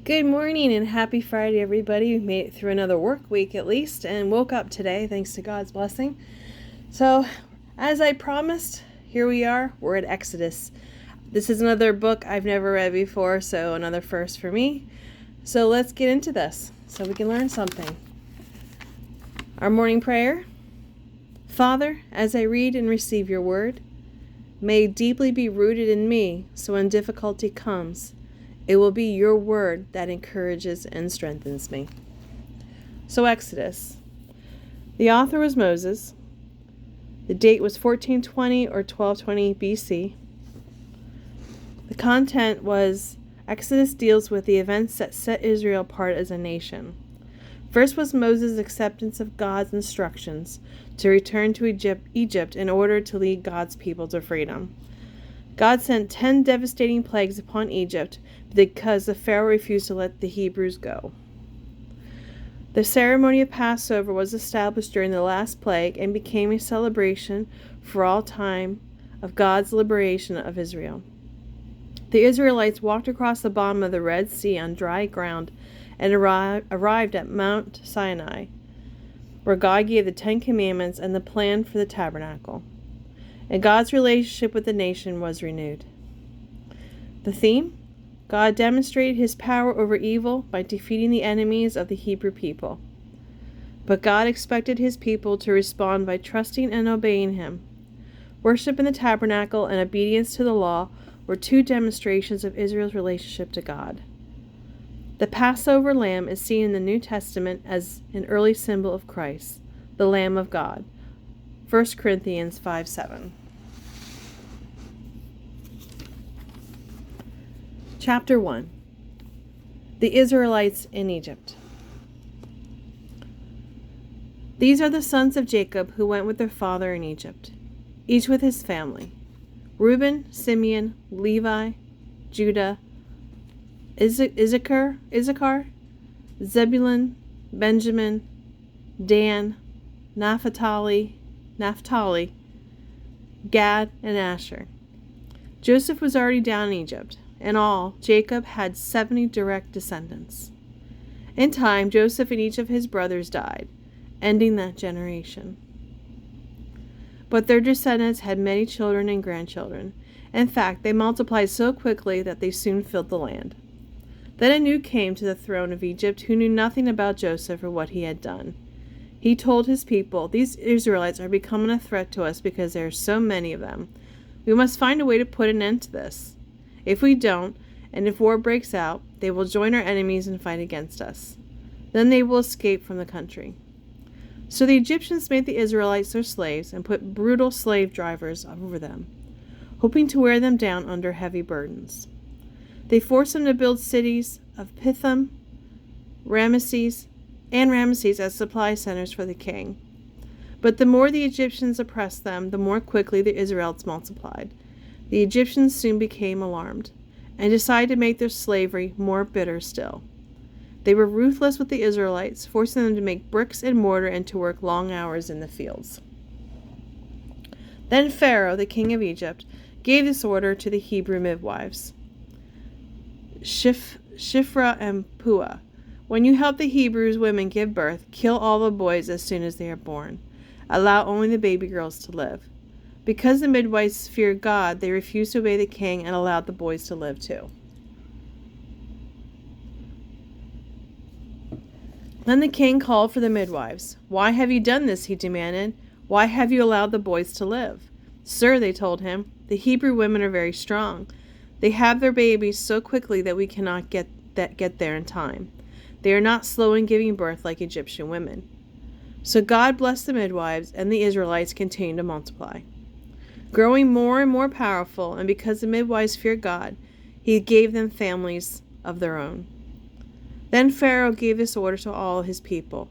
Good morning and happy Friday, everybody. We made it through another work week at least and woke up today thanks to God's blessing. So, as I promised, here we are. We're at Exodus. This is another book I've never read before, so another first for me. So let's get into this so we can learn something. Our morning prayer. Father, as I read and receive your word, may it deeply be rooted in me so when difficulty comes, it will be your word that encourages and strengthens me. So Exodus. The author was Moses. The date was 1420 or 1220 BC. The content was Exodus deals with the events that set Israel apart as a nation. First was Moses' acceptance of God's instructions to return to Egypt in order to lead God's people to freedom. God sent 10 devastating plagues upon Egypt because the Pharaoh refused to let the Hebrews go. The ceremony of Passover was established during the last plague and became a celebration for all time of God's liberation of Israel. The Israelites walked across the bottom of the Red Sea on dry ground and arrived at Mount Sinai, where God gave the 10 Commandments and the plan for the tabernacle. And God's relationship with the nation was renewed. The theme? God demonstrated his power over evil by defeating the enemies of the Hebrew people. But God expected his people to respond by trusting and obeying him. Worship in the tabernacle and obedience to the law were two demonstrations of Israel's relationship to God. The Passover lamb is seen in the New Testament as an early symbol of Christ, the Lamb of God. 1 Corinthians 5:7. Chapter 1. The Israelites in Egypt. These are the sons of Jacob who went with their father in Egypt, each with his family: Reuben, Simeon, Levi, Judah, Issachar, Zebulun, Benjamin, Dan, Naphtali, Gad, and Asher. Joseph was already down in Egypt. In all, Jacob had 70 direct descendants. In time, Joseph and each of his brothers died, ending that generation. But their descendants had many children and grandchildren. In fact, they multiplied so quickly that they soon filled the land. Then a new came to the throne of Egypt who knew nothing about Joseph or what he had done. He told his people, "These Israelites are becoming a threat to us because there are so many of them. We must find a way to put an end to this. If we don't, and if war breaks out, they will join our enemies and fight against us. Then they will escape from the country." So the Egyptians made the Israelites their slaves and put brutal slave drivers over them, hoping to wear them down under heavy burdens. They forced them to build cities of Pithom, Ramesses as supply centers for the king. But the more the Egyptians oppressed them, the more quickly the Israelites multiplied. The Egyptians soon became alarmed and decided to make their slavery more bitter still. They were ruthless with the Israelites, forcing them to make bricks and mortar and to work long hours in the fields. Then Pharaoh, the king of Egypt, gave this order to the Hebrew midwives: Shiphrah and Puah, when you help the Hebrews women give birth, kill all the boys as soon as they are born. Allow only the baby girls to live. Because the midwives feared God, they refused to obey the king and allowed the boys to live too. Then the king called for the midwives. "Why have you done this?" he demanded. "Why have you allowed the boys to live?" "Sir," they told him, "the Hebrew women are very strong. They have their babies so quickly that we cannot get there in time. They are not slow in giving birth like Egyptian women." So God blessed the midwives, and the Israelites continued to multiply, growing more and more powerful, and because the midwives feared God, he gave them families of their own. Then Pharaoh gave this order to all his people: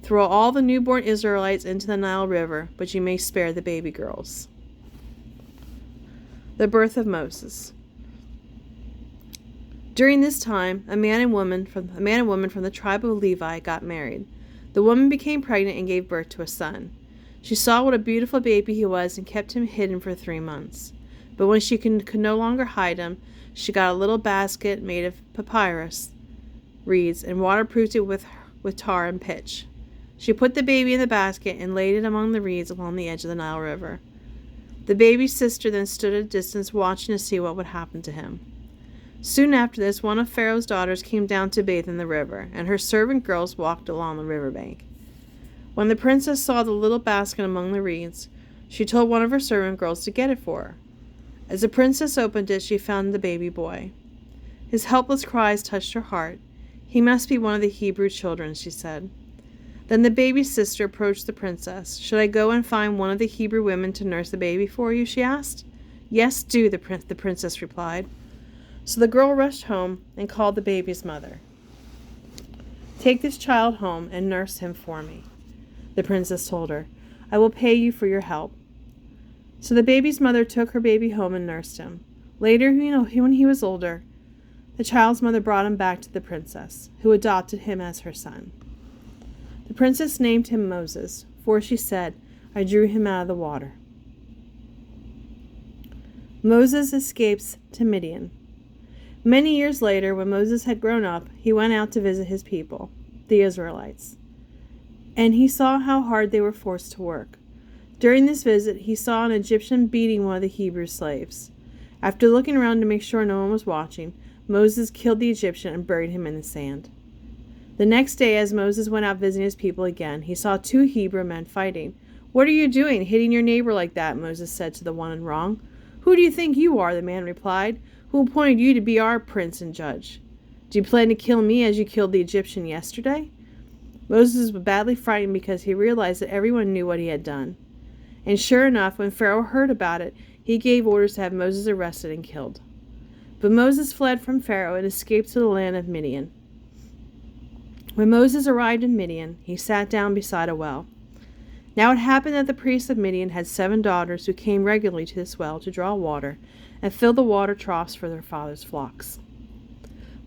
"Throw all the newborn Israelites into the Nile River, but you may spare the baby girls." The birth of Moses. During this time, a man and woman from the tribe of Levi got married. The woman became pregnant and gave birth to a son. She saw what a beautiful baby he was and kept him hidden for 3 months. But when she could no longer hide him, she got a little basket made of papyrus, reeds and waterproofed it with tar and pitch. She put the baby in the basket and laid it among the reeds along the edge of the Nile River. The baby's sister then stood at a distance watching to see what would happen to him. Soon after this, one of Pharaoh's daughters came down to bathe in the river, and her servant girls walked along the riverbank. When the princess saw the little basket among the reeds, she told one of her servant girls to get it for her. As the princess opened it, she found the baby boy. His helpless cries touched her heart. "He must be one of the Hebrew children," she said. Then the baby's sister approached the princess. "Should I go and find one of the Hebrew women to nurse the baby for you?" she asked. "Yes, do," the princess replied. So the girl rushed home and called the baby's mother. "Take this child home and nurse him for me," the princess told her. "I will pay you for your help." So the baby's mother took her baby home and nursed him. Later, when he was older, the child's mother brought him back to the princess, who adopted him as her son. The princess named him Moses, for she said, "I drew him out of the water." Moses escapes to Midian. Many years later, when Moses had grown up, he went out to visit his people, the Israelites. And he saw how hard they were forced to work. During this visit, he saw an Egyptian beating one of the Hebrew slaves. After looking around to make sure no one was watching, Moses killed the Egyptian and buried him in the sand. The next day, as Moses went out visiting his people again, he saw 2 Hebrew men fighting. "What are you doing, hitting your neighbor like that?" Moses said to the one in wrong. "Who do you think you are?" the man replied. "Who appointed you to be our prince and judge? Do you plan to kill me as you killed the Egyptian yesterday?" Moses was badly frightened because he realized that everyone knew what he had done. And sure enough, when Pharaoh heard about it, he gave orders to have Moses arrested and killed. But Moses fled from Pharaoh and escaped to the land of Midian. When Moses arrived in Midian, he sat down beside a well. Now it happened that the priests of Midian had 7 daughters who came regularly to this well to draw water and fill the water troughs for their father's flocks.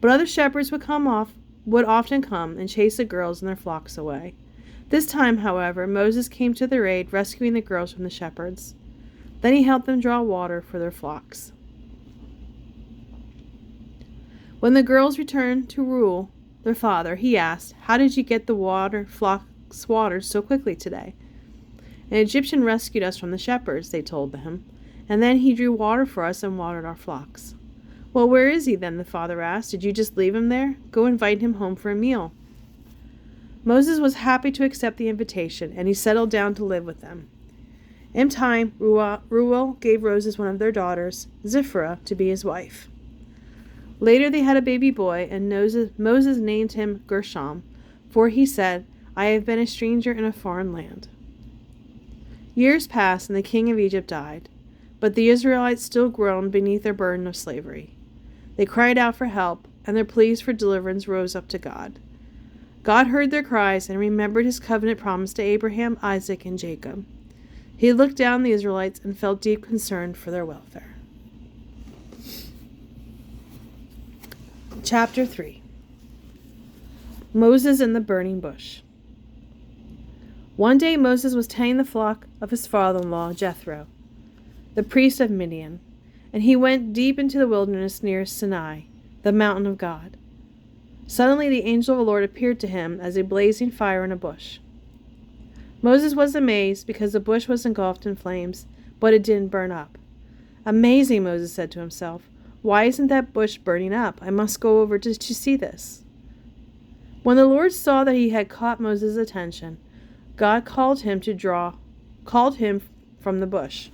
But other shepherds would often come and chase the girls and their flocks away. This time, however, Moses came to their aid, rescuing the girls from the shepherds. Then he helped them draw water for their flocks. When the girls returned to rule their father, he asked, "How did you get the flocks watered so quickly today?" "An Egyptian rescued us from the shepherds," they told him, "and then he drew water for us and watered our flocks." "Well, where is he then?" the father asked. "Did you just leave him there? Go invite him home for a meal." Moses was happy to accept the invitation, and he settled down to live with them. In time, Reuel gave Moses one of their daughters, Zipporah, to be his wife. Later they had a baby boy, and Moses named him Gershom, for he said, "I have been a stranger in a foreign land." Years passed, and the king of Egypt died, but the Israelites still groaned beneath their burden of slavery. They cried out for help, and their pleas for deliverance rose up to God. God heard their cries and remembered his covenant promise to Abraham, Isaac, and Jacob. He looked down on the Israelites and felt deep concern for their welfare. Chapter 3. Moses in the burning bush. One day Moses was tending the flock of his father-in-law, Jethro, the priest of Midian, and he went deep into the wilderness near Sinai, the mountain of God. Suddenly the angel of the Lord appeared to him as a blazing fire in a bush. Moses was amazed because the bush was engulfed in flames, but it didn't burn up. "Amazing," Moses said to himself. "Why isn't that bush burning up? I must go over to see this." When the Lord saw that he had caught Moses' attention, God called him from the bush.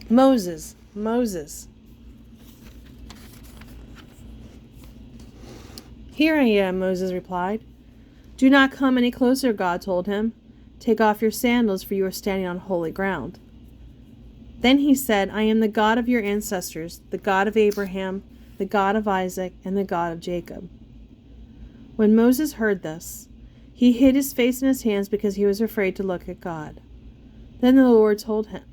"Moses, Moses." "Here I am," Moses replied. "Do not come any closer," God told him. "Take off your sandals, for you are standing on holy ground." Then he said, "I am the God of your ancestors, the God of Abraham, the God of Isaac, and the God of Jacob." When Moses heard this, he hid his face in his hands because he was afraid to look at God. Then the Lord told him,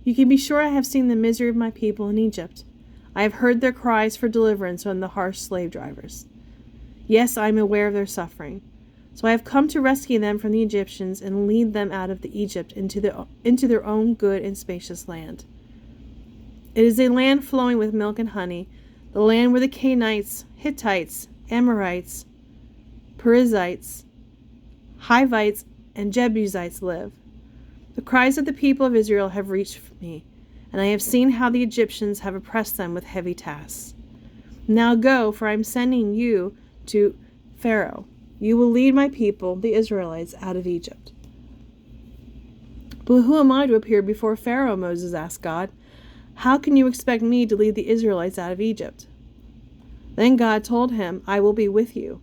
"You can be sure I have seen the misery of my people in Egypt. I have heard their cries for deliverance from the harsh slave drivers. Yes, I am aware of their suffering. So I have come to rescue them from the Egyptians and lead them out of Egypt into their own good and spacious land. It is a land flowing with milk and honey, the land where the Canaanites, Hittites, Amorites, Perizzites, Hivites, and Jebusites live. The cries of the people of Israel have reached me, and I have seen how the Egyptians have oppressed them with heavy tasks. Now go, for I am sending you to Pharaoh. You will lead my people, the Israelites, out of Egypt. But who am I to appear before Pharaoh? Moses asked God. How can you expect me to lead the Israelites out of Egypt? Then God told him, I will be with you,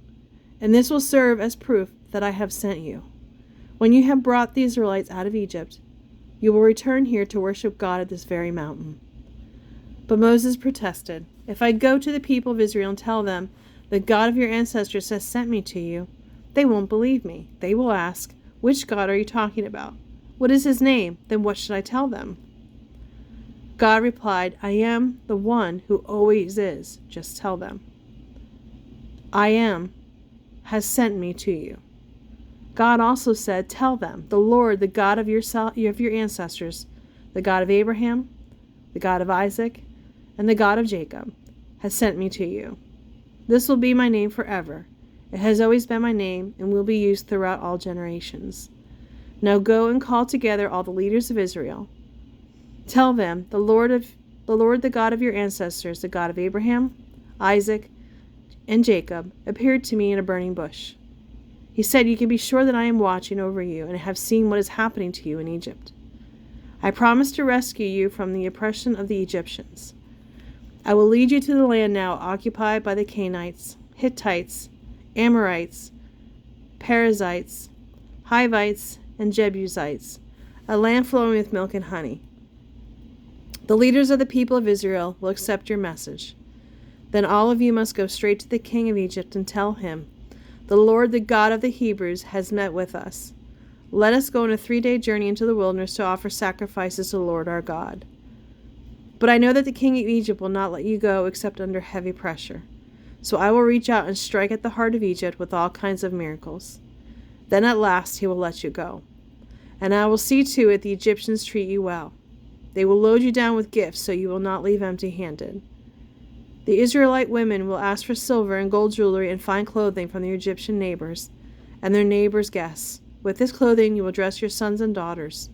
and this will serve as proof that I have sent you. When you have brought the Israelites out of Egypt, you will return here to worship God at this very mountain. But Moses protested, If I go to the people of Israel and tell them, the God of your ancestors has sent me to you, they won't believe me. They will ask, Which God are you talking about? What is his name? Then what should I tell them? God replied, I am the one who always is. Just tell them. I am has sent me to you. God also said, Tell them, the Lord, the God of your ancestors, the God of Abraham, the God of Isaac, and the God of Jacob, has sent me to you. This will be my name forever. It has always been my name and will be used throughout all generations. Now go and call together all the leaders of Israel. Tell them, the Lord, the God of your ancestors, the God of Abraham, Isaac, and Jacob, appeared to me in a burning bush. He said, You can be sure that I am watching over you and have seen what is happening to you in Egypt. I promise to rescue you from the oppression of the Egyptians. I will lead you to the land now occupied by the Canaanites, Hittites, Amorites, Perizzites, Hivites, and Jebusites, a land flowing with milk and honey. The leaders of the people of Israel will accept your message. Then all of you must go straight to the king of Egypt and tell him, The Lord, the God of the Hebrews, has met with us. Let us go on a 3-day journey into the wilderness to offer sacrifices to the Lord our God. But I know that the king of Egypt will not let you go except under heavy pressure. So I will reach out and strike at the heart of Egypt with all kinds of miracles. Then at last he will let you go. And I will see to it the Egyptians treat you well. They will load you down with gifts so you will not leave empty-handed. The Israelite women will ask for silver and gold jewelry and fine clothing from their Egyptian neighbors and their neighbors' guests. With this clothing you will dress your sons and daughters.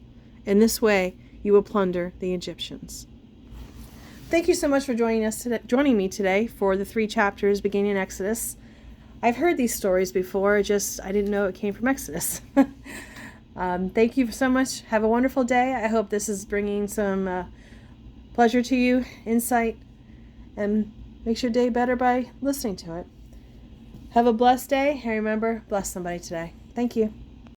In this way you will plunder the Egyptians. Thank you so much for joining me today for the 3 chapters beginning in Exodus. I've heard these stories before, I didn't know it came from Exodus. Thank you so much. Have a wonderful day. I hope this is bringing some pleasure to you, insight, and makes your day better by listening to it. Have a blessed day, and remember, bless somebody today. Thank you.